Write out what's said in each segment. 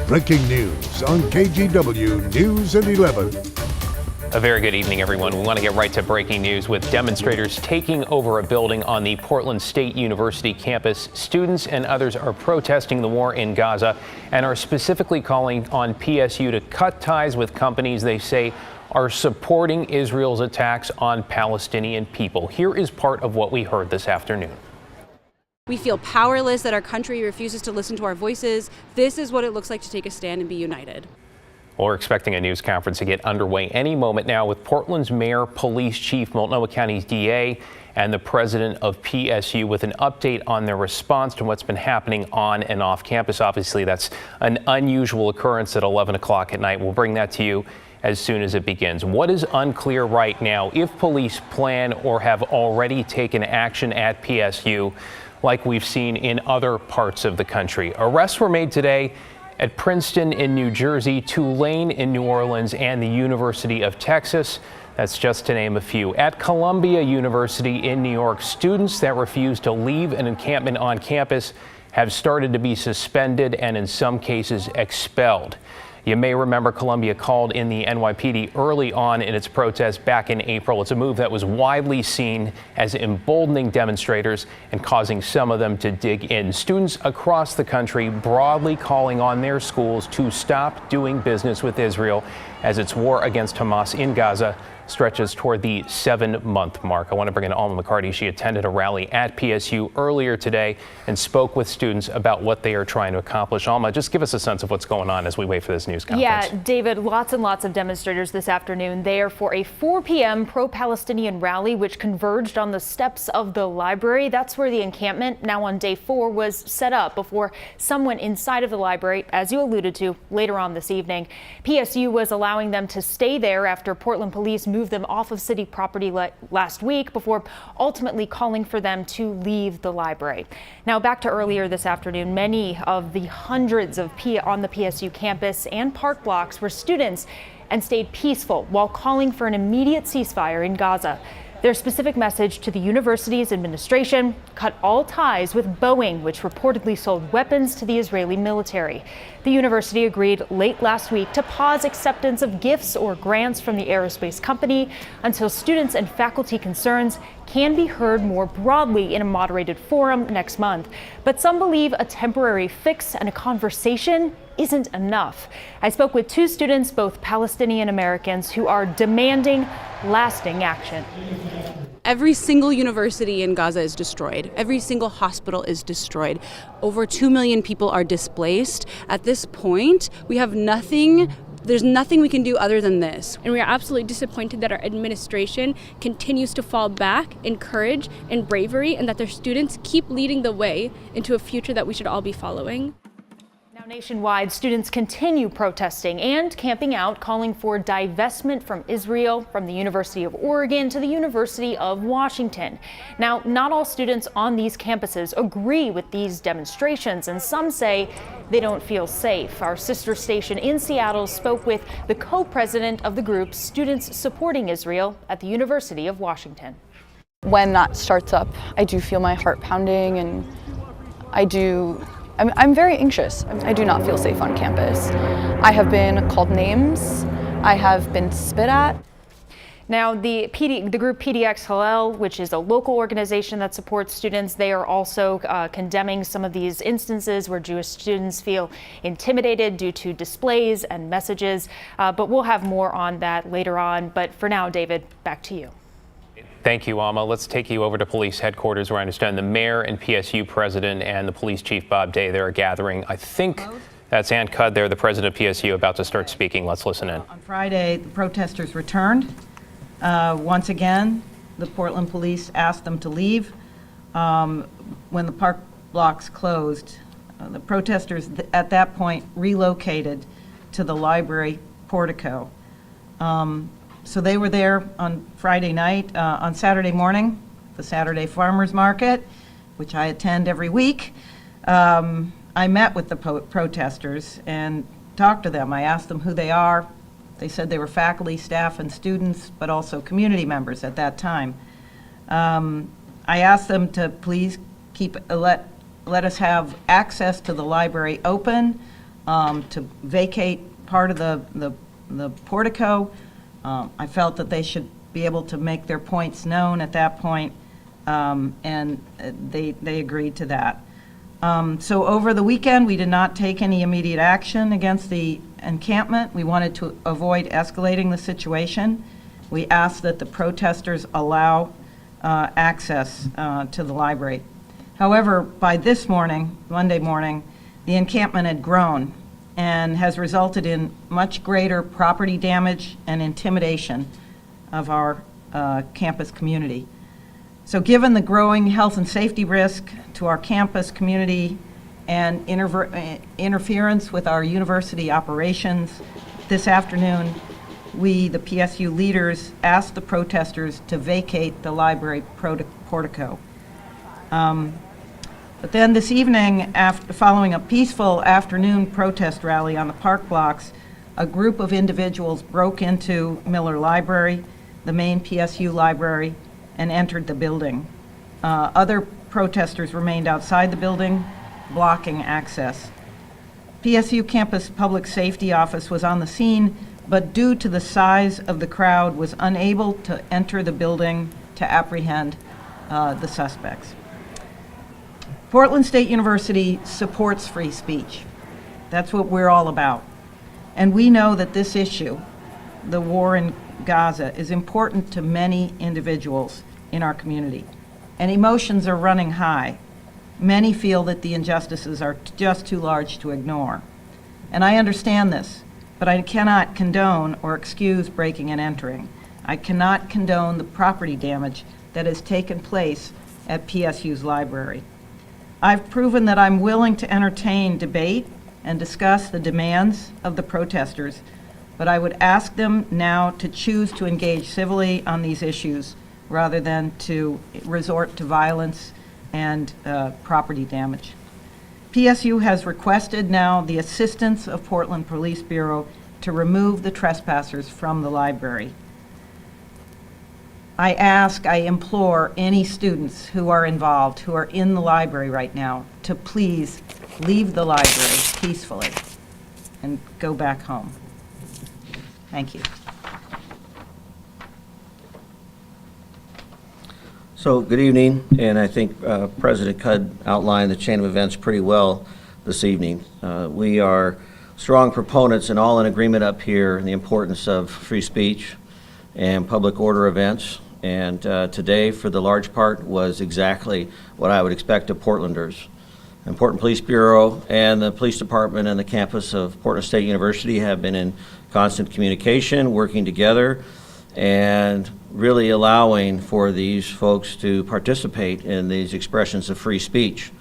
breaking news on KGW News at 11. A very good evening, everyone. We want to get right to breaking news with demonstrators taking over a building on the Portland State University campus. Students and others are protesting the war in Gaza and are specifically calling on PSU to cut ties with companies they say are supporting Israel's attacks on Palestinian people. Here is part of what we heard this afternoon. We feel powerless that our country refuses to listen to our voices. This is what it looks like to take a stand and be united. We're expecting a news conference to get underway any moment now with Portland's mayor, police chief, Multnomah County's DA, and the president of PSU with an update on their response to what's been happening on and off campus. Obviously, that's an unusual occurrence at 11 o'clock at night. We'll bring that to you as soon as it begins. What is unclear right now, if police plan or have already taken action at PSU like we've seen in other parts of the country. Arrests were made today at Princeton in New Jersey, Tulane in New Orleans, and the University of Texas. That's just to name a few. At Columbia University in New York, students that refuse to leave an encampment on campus have started to be suspended and in some cases expelled. You may remember Columbia called in the NYPD early on in its protest back in April. It's a move that was widely seen as emboldening demonstrators and causing some of them to dig in. Students across the country broadly calling on their schools to stop doing business with Israel as its war against Hamas in Gaza stretches toward the 7-month mark. I want to bring in Alma McCarty. She attended a rally at PSU earlier today and spoke with students about what they are trying to accomplish. Alma, just give us a sense of what's going on as we wait for this news conference. Yeah, David, lots and lots of demonstrators this afternoon there for a 4 p.m. pro-Palestinian rally, which converged on the steps of the library. That's where the encampment, now on day 4, was set up before someone inside of the library, as you alluded to, later on this evening. PSU was allowing them to stay there after Portland police moved them off of city property last week before ultimately calling for them to leave the library. Now back to earlier this afternoon, many of the hundreds of on the PSU campus and park blocks were students and stayed peaceful while calling for an immediate ceasefire in Gaza. Their specific message to the university's administration: cut all ties with Boeing, which reportedly sold weapons to the Israeli military. The university agreed late last week to pause acceptance of gifts or grants from the aerospace company until students and faculty concerns can be heard more broadly in a moderated forum next month. But some believe a temporary fix and a conversation isn't enough. I spoke with 2 students, both Palestinian Americans, who are demanding lasting action. Every single university in Gaza is destroyed. Every single hospital is destroyed. Over 2 million people are displaced. At this point, we have nothing. There's nothing we can do other than this. And we are absolutely disappointed that our administration continues to fall back in courage and bravery, and that their students keep leading the way into a future that we should all be following. Nationwide, students continue protesting and camping out, calling for divestment from Israel, from the University of Oregon to the University of Washington. Now, not all students on these campuses agree with these demonstrations, and some say they don't feel safe. Our sister station in Seattle spoke with the co-president of the group Students Supporting Israel at the University of Washington. When that starts up, I do feel my heart pounding, and I'm very anxious. I do not feel safe on campus. I have been called names. I have been spit at. Now, the group PDX Hillel, which is a local organization that supports students, they are also condemning some of these instances where Jewish students feel intimidated due to displays and messages. But we'll have more on that later on. But for now, David, back to you. Thank you, Alma. Let's take you over to police headquarters, where I understand the mayor and PSU president and the police chief, Bob Day, they're gathering. I think that's Ann Cudd there, the president of PSU, about to start speaking. Let's listen in. On Friday, the protesters returned. Once again, the Portland police asked them to leave. When the park blocks closed, the protesters at that point relocated to the library portico. So they were there on Friday night. On Saturday morning, the Saturday Farmers Market, which I attend every week, I met with the protesters and talked to them. I asked them who they are. They said they were faculty, staff, and students, but also community members at that time. I asked them to please let us have access to the library open to vacate part of the portico. I felt that they should be able to make their points known at that point, and they agreed to that. So over the weekend, we did not take any immediate action against the encampment. We wanted to avoid escalating the situation. We asked that the protesters allow access to the library. However, by this morning, Monday morning, the encampment had grown and has resulted in much greater property damage and intimidation of our campus community. So given the growing health and safety risk to our campus community and interference with our university operations, this afternoon, we, the PSU leaders, asked the protesters to vacate the library portico. But then this evening, following a peaceful afternoon protest rally on the park blocks, a group of individuals broke into Miller Library, the main PSU library, and entered the building. Other protesters remained outside the building, blocking access. PSU Campus Public Safety Office was on the scene, but due to the size of the crowd, was unable to enter the building to apprehend the suspects. Portland State University supports free speech. That's what we're all about. And we know that this issue, the war in Gaza, is important to many individuals in our community. And emotions are running high. Many feel that the injustices are just too large to ignore. And I understand this, but I cannot condone or excuse breaking and entering. I cannot condone the property damage that has taken place at PSU's library. I've proven that I'm willing to entertain debate and discuss the demands of the protesters, but I would ask them now to choose to engage civilly on these issues rather than to resort to violence and property damage. PSU has requested now the assistance of Portland Police Bureau to remove the trespassers from the library. I implore any students who are involved, who are in the library right now, to please leave the library peacefully and go back home. Thank you. So good evening, and I think President Cudd outlined the chain of events pretty well this evening. We are strong proponents and all in agreement up here in the importance of free speech and public order events. And today, for the large part, was exactly what I would expect of Portlanders. The Portland Police Bureau and the Police Department and the campus of Portland State University have been in constant communication, working together, and really allowing for these folks to participate in these expressions of free speech,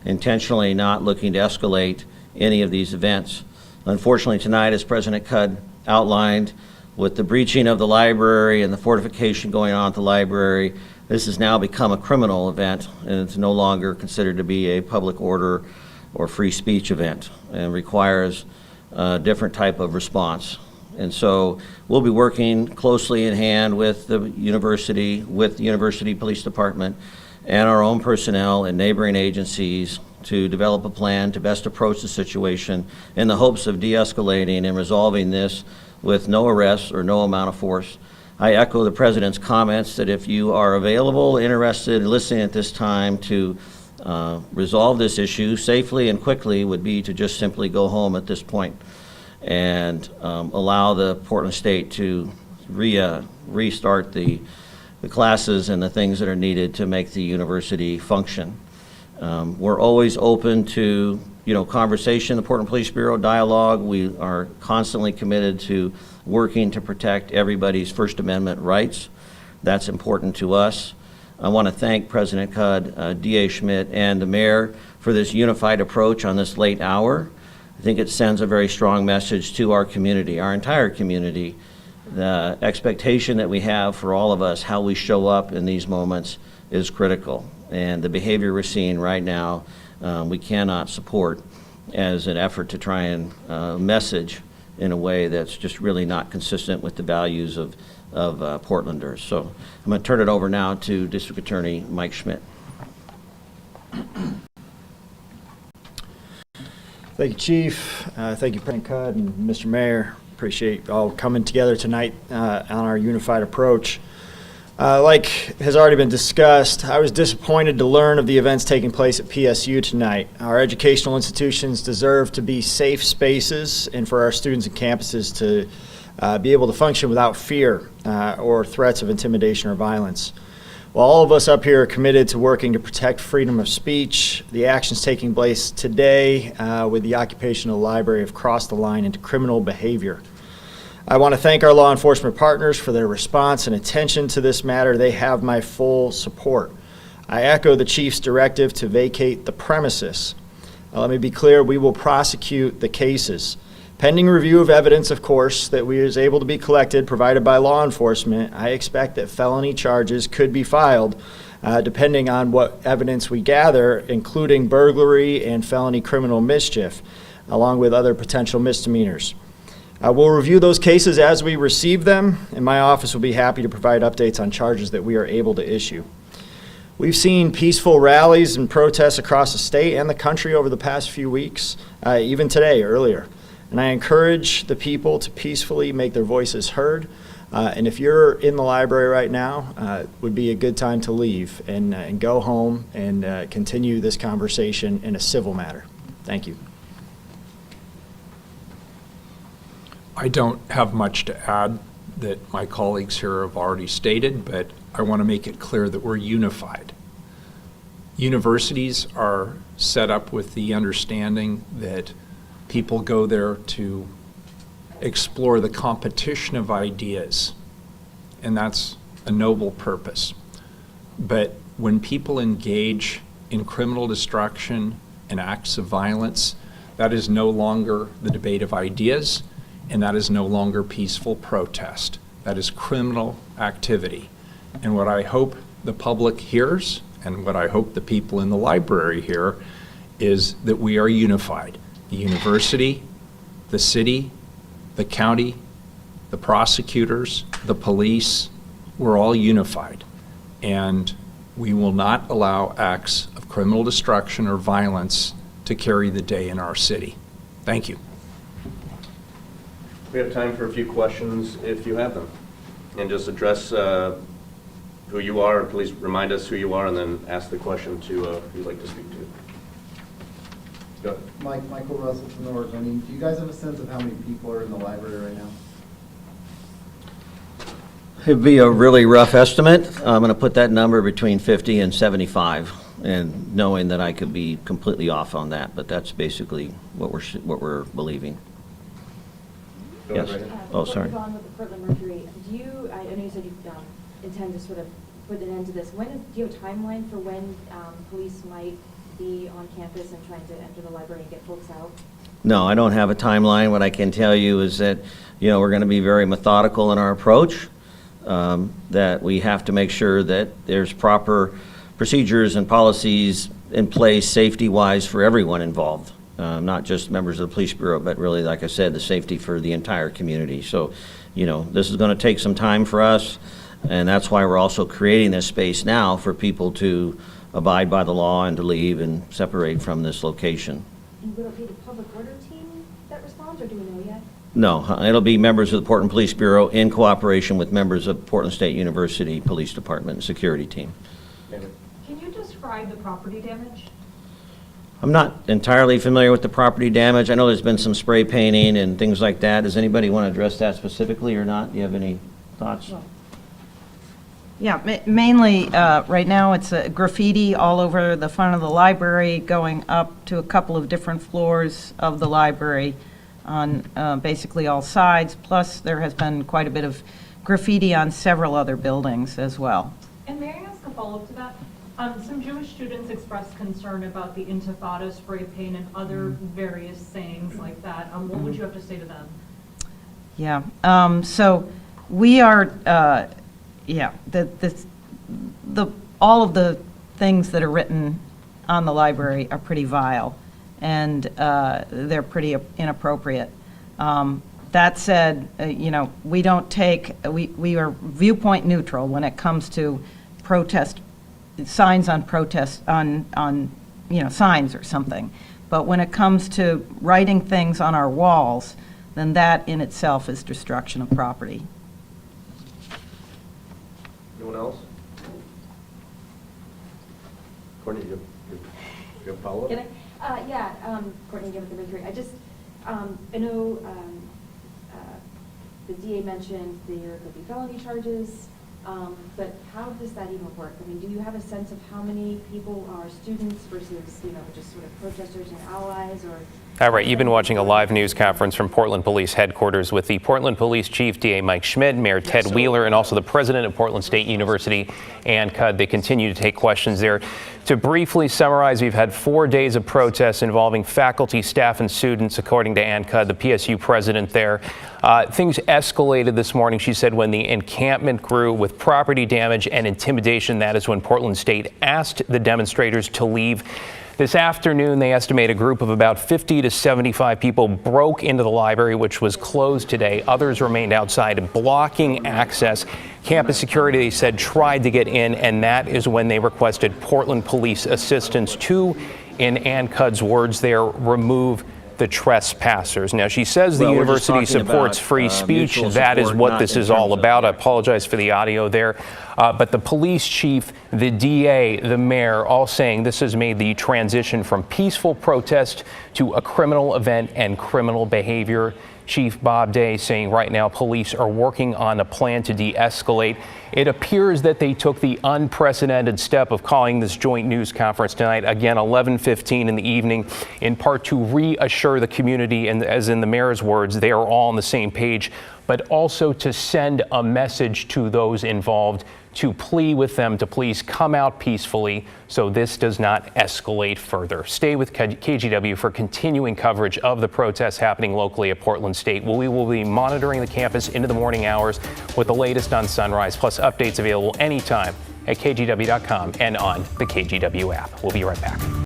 intentionally not looking to escalate any of these events. Unfortunately, tonight, as President Cudd outlined, with the breaching of the library and the fortification going on at the library, this has now become a criminal event, and it's no longer considered to be a public order or free speech event, and requires a different type of response. And so we'll be working closely in hand with the university police department, and our own personnel and neighboring agencies to develop a plan to best approach the situation in the hopes of de-escalating and resolving this with no arrests or no amount of force. I echo the President's comments that if you are available, interested, and listening at this time to resolve this issue safely and quickly, would be to just simply go home at this point and allow the Portland State to restart the classes and the things that are needed to make the university function. We're always open to conversation, the Portland Police Bureau, dialogue. We are constantly committed to working to protect everybody's First Amendment rights. That's important to us. I want to thank President Cudd, DA Schmidt, and the mayor for this unified approach on this late hour. I think it sends a very strong message to our community, our entire community. The expectation that we have for all of us, how we show up in these moments, is critical. And the behavior we're seeing right now, we cannot support as an effort to try and message in a way that's just really not consistent with the values of Portlanders. So I'm going to turn it over now to District Attorney Mike Schmidt. Thank you, Chief. Thank you, President Cudd and Mr. Mayor. Appreciate all coming together tonight on our unified approach. Like has already been discussed, I was disappointed to learn of the events taking place at PSU tonight. Our educational institutions deserve to be safe spaces and for our students and campuses to be able to function without fear or threats of intimidation or violence. While all of us up here are committed to working to protect freedom of speech, the actions taking place today with the occupation of the library have crossed the line into criminal behavior. I want to thank our law enforcement partners for their response and attention to this matter. They have my full support. I echo the Chief's directive to vacate the premises. Let me be clear, we will prosecute the cases. Pending review of evidence, of course, that is able to be collected, provided by law enforcement, I expect that felony charges could be filed depending on what evidence we gather, including burglary and felony criminal mischief, along with other potential misdemeanors. We'll review those cases as we receive them, and my office will be happy to provide updates on charges that we are able to issue. We've seen peaceful rallies and protests across the state and the country over the past few weeks, even today, earlier. And I encourage the people to peacefully make their voices heard. And if you're in the library right now, it would be a good time to leave and go home and continue this conversation in a civil manner. Thank you. I don't have much to add that my colleagues here have already stated, but I want to make it clear that we're unified. Universities are set up with the understanding that people go there to explore the competition of ideas, and that's a noble purpose. But when people engage in criminal destruction and acts of violence, that is no longer the debate of ideas, and that is no longer peaceful protest. That is criminal activity. And what I hope the public hears, and what I hope the people in the library hear, is that we are unified. The university, the city, the county, the prosecutors, the police, we're all unified. And we will not allow acts of criminal destruction or violence to carry the day in our city. Thank you. We have time for a few questions if you have them. And just address who you are, and please remind us who you are, and then ask the question to who you'd like to speak to. Go ahead. Michael Russell from the Orange. I mean, do you guys have a sense of how many people are in the library right now? It'd be a really rough estimate. I'm going to put that number between 50 and 75, and knowing that I could be completely off on that, but that's basically what we're believing. Yes. Oh, sorry. On with the Portland Mercury, do you? I know you said you intend to sort of put an end to this. Do you have a timeline for when police might be on campus and trying to enter the library and get folks out? No, I don't have a timeline. What I can tell you is that, we're going to be very methodical in our approach, that we have to make sure that there's proper procedures and policies in place safety-wise for everyone involved, not just members of the police bureau, but really, like I said, the safety for the entire community. So, this is going to take some time for us, and that's why we're also creating this space now for people to abide by the law and to leave and separate from this location. And will it be the public order team that responds, or do we know yet? No, it'll be members of the Portland Police Bureau in cooperation with members of Portland State University Police Department and security team. Can you describe the property damage? I'm not entirely familiar with the property damage. I know there's been some spray painting and things like that. Does anybody want to address that specifically or not? Do you have any thoughts? No. Yeah, mainly right now it's graffiti all over the front of the library, going up to a couple of different floors of the library on basically all sides. Plus, there has been quite a bit of graffiti on several other buildings as well. And may I ask a follow-up to that? Some Jewish students expressed concern about the Intifada spray paint and other various sayings like that. What would you have to say to them? Yeah, so we are, all of the things that are written on the library are pretty vile, and they're pretty inappropriate. That said, we don't take, we are viewpoint neutral when it comes to protest, signs on protest, on signs or something. But when it comes to writing things on our walls, then that in itself is destruction of property. Anyone else? Courtney, you have a follow-up? Can I? Courtney, give it the Mercury. I know the DA mentioned there could be felony charges, but how does that even work? I mean, do you have a sense of how many people are students versus, just sort of protesters and allies, or? All right, you've been watching a live news conference from Portland Police Headquarters with the Portland Police Chief, DA Mike Schmidt, Mayor Ted Wheeler, and also the president of Portland State University, Ann Cudd. They continue to take questions there. To briefly summarize, we've had 4 days of protests involving faculty, staff, and students, according to Ann Cudd, the PSU president there. Things escalated this morning, she said, when the encampment grew with property damage and intimidation. That is when Portland State asked the demonstrators to leave. This afternoon, they estimate a group of about 50 to 75 people broke into the library, which was closed today. Others remained outside, blocking access. Campus security, they said, tried to get in, and that is when they requested Portland police assistance to, in Ann Cudd's words there, remove the trespassers. Now, she says the university supports free speech. That is what this is all about. I apologize for the audio there. But the police chief, the DA, the mayor, all saying this has made the transition from peaceful protest to a criminal event and criminal behavior. Chief Bob Day saying right now police are working on a plan to de-escalate. It appears that they took the unprecedented step of calling this joint news conference tonight, again, 11:15 in the evening, in part to reassure the community, and as in the mayor's words, they are all on the same page, but also to send a message to those involved, to plea with them to please come out peacefully so this does not escalate further. Stay with KGW for continuing coverage of the protests happening locally at Portland State. We will be monitoring the campus into the morning hours with the latest on Sunrise, plus updates available anytime at kgw.com and on the KGW app. We'll be right back.